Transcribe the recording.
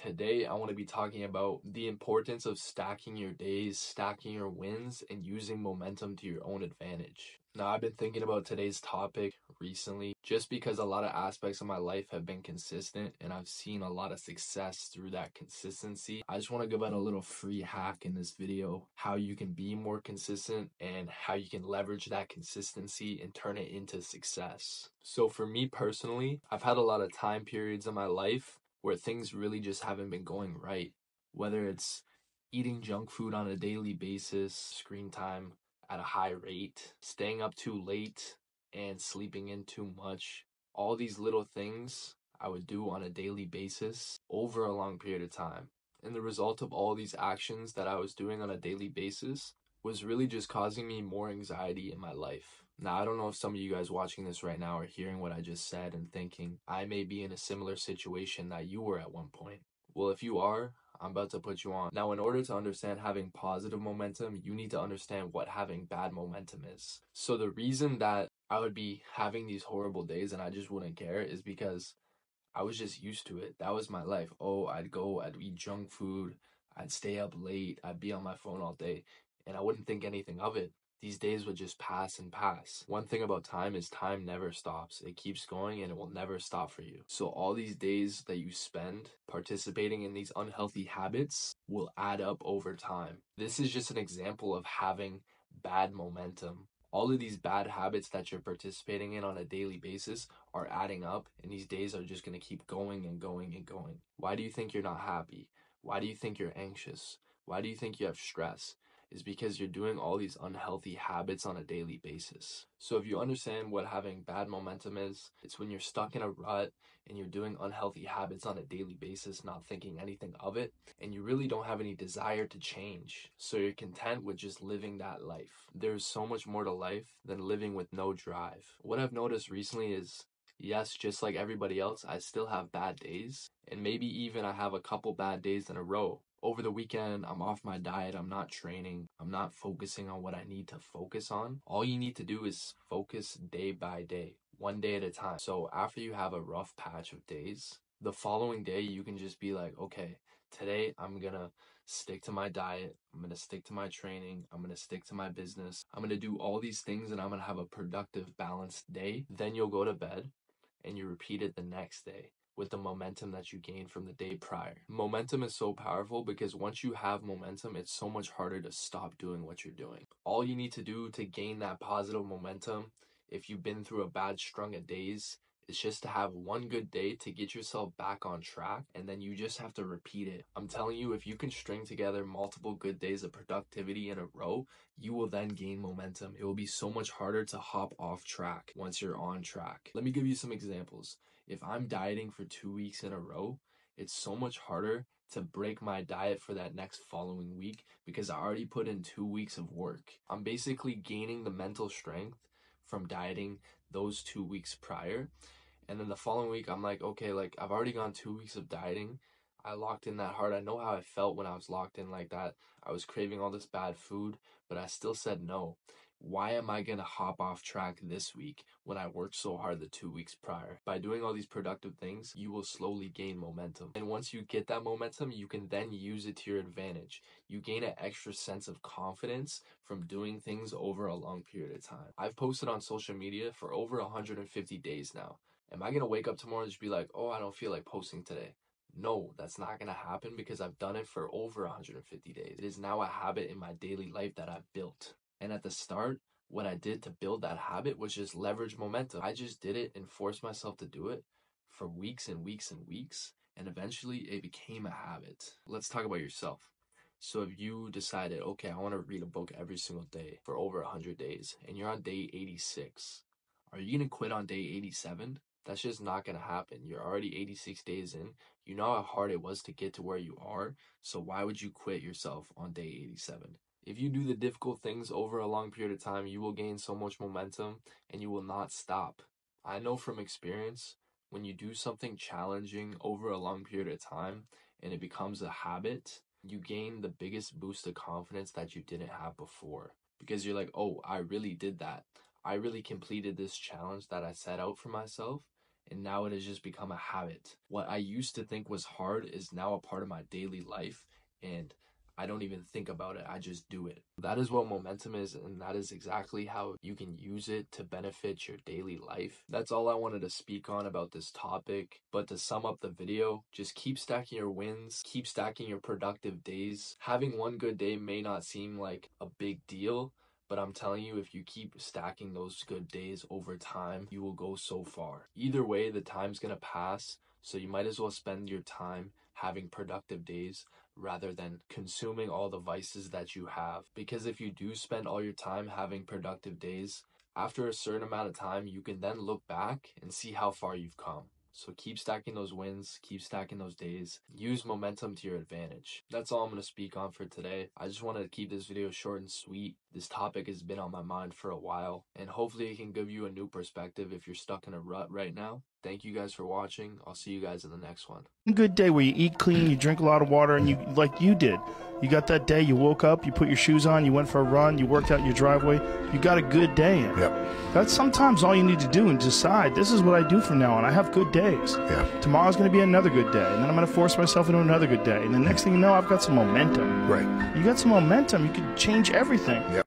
Today, I want to be talking about the importance of stacking your days, stacking your wins, and using momentum to your own advantage. Now, I've been thinking about today's topic recently just because a lot of aspects of my life have been consistent and I've seen a lot of success through that consistency. I just want to give out a little free hack in this video, how you can be more consistent and how you can leverage that consistency and turn it into success. So for me personally, I've had a lot of time periods in my life where things really just haven't been going right. Whether it's eating junk food on a daily basis, screen time at a high rate, staying up too late, and sleeping in too much. All these little things I would do on a daily basis over a long period of time. And the result of all these actions that I was doing on a daily basis was really just causing me more anxiety in my life. Now, I don't know if some of you guys watching this right now are hearing what I just said and thinking, I may be in a similar situation that you were at one point. Well, if you are, I'm about to put you on. Now, in order to understand having positive momentum, you need to understand what having bad momentum is. So the reason that I would be having these horrible days and I just wouldn't care is because I was just used to it. That was my life. Oh, I'd eat junk food, I'd stay up late, I'd be on my phone all day, and I wouldn't think anything of it. These days would just pass and pass. One thing about time is time never stops. It keeps going and it will never stop for you. So all these days that you spend participating in these unhealthy habits will add up over time. This is just an example of having bad momentum. All of these bad habits that you're participating in on a daily basis are adding up, and these days are just going to keep going and going and going. Why do you think you're not happy? Why do you think you're anxious? Why do you think you have stress? Is because you're doing all these unhealthy habits on a daily basis. So if you understand what having bad momentum is, it's when you're stuck in a rut and you're doing unhealthy habits on a daily basis, not thinking anything of it, and you really don't have any desire to change. So you're content with just living that life. There's so much more to life than living with no drive. What I've noticed recently is, yes, just like everybody else, I still have bad days, and maybe even I have a couple bad days in a row. Over the weekend, I'm off my diet, I'm not training, I'm not focusing on what I need to focus on. All you need to do is focus day by day, one day at a time. So after you have a rough patch of days, the following day you can just be like, okay, today I'm gonna stick to my diet, I'm gonna stick to my training, I'm gonna stick to my business, I'm gonna do all these things and I'm gonna have a productive, balanced day. Then you'll go to bed and you repeat it the next day with the momentum that you gained from the day prior. Momentum is so powerful because once you have momentum, it's so much harder to stop doing what you're doing. All you need to do to gain that positive momentum, if you've been through a bad strung of days, is just to have one good day to get yourself back on track, and then you just have to repeat it. I'm telling you, if you can string together multiple good days of productivity in a row, you will then gain momentum. It will be so much harder to hop off track once you're on track. Let me give you some examples. If I'm dieting for 2 weeks in a row, it's so much harder to break my diet for that next following week because I already put in 2 weeks of work. I'm basically gaining the mental strength from dieting those 2 weeks prior. And then the following week, I'm like, okay, like I've already gone 2 weeks of dieting. I locked in that hard. I know how I felt when I was locked in like that. I was craving all this bad food, but I still said no. Why am I going to hop off track this week when I worked so hard the 2 weeks prior? By doing all these productive things, you will slowly gain momentum. And once you get that momentum, you can then use it to your advantage. You gain an extra sense of confidence from doing things over a long period of time. I've posted on social media for over 150 days now. Am I going to wake up tomorrow and just be like, oh, I don't feel like posting today? No, that's not going to happen because I've done it for over 150 days. It is now a habit in my daily life that I've built. And at the start, what I did to build that habit was just leverage momentum. I just did it and forced myself to do it for weeks and weeks and weeks. And eventually it became a habit. Let's talk about yourself. So if you decided, okay, I want to read a book every single day for over 100 days and you're on day 86, are you going to quit on day 87? That's just not going to happen. You're already 86 days in. You know how hard it was to get to where you are. So why would you quit yourself on day 87? If you do the difficult things over a long period of time, you will gain so much momentum and you will not stop. I know from experience, when you do something challenging over a long period of time and it becomes a habit, you gain the biggest boost of confidence that you didn't have before. Because you're like, oh, I really did that. I really completed this challenge that I set out for myself, and now it has just become a habit. What I used to think was hard is now a part of my daily life, and I don't even think about it, I just do it. That is what momentum is, and that is exactly how you can use it to benefit your daily life. That's all I wanted to speak on about this topic. But to sum up the video, just keep stacking your wins, keep stacking your productive days. Having one good day may not seem like a big deal, but I'm telling you, if you keep stacking those good days over time, you will go so far. Either way, the time's gonna pass, so you might as well spend your time having productive days rather than consuming all the vices that you have. Because if you do spend all your time having productive days, after a certain amount of time, you can then look back and see how far you've come. So keep stacking those wins, keep stacking those days, use momentum to your advantage. That's all I'm going to speak on for today. I just wanted to keep this video short and sweet. This topic has been on my mind for a while, and hopefully it can give you a new perspective if you're stuck in a rut right now. Thank you guys for watching. I'll see you guys in the next one. A good day where you eat clean, you drink a lot of water, and you, like you did, you got that day, you woke up, you put your shoes on, you went for a run, you worked out in your driveway, you got a good day in. Yep. That's sometimes all you need to do and decide, this is what I do from now on. I have good days. Yeah. Tomorrow's going to be another good day, and then I'm going to force myself into another good day. And the next thing you know, I've got some momentum. Right. You got some momentum, you can change everything. Yep.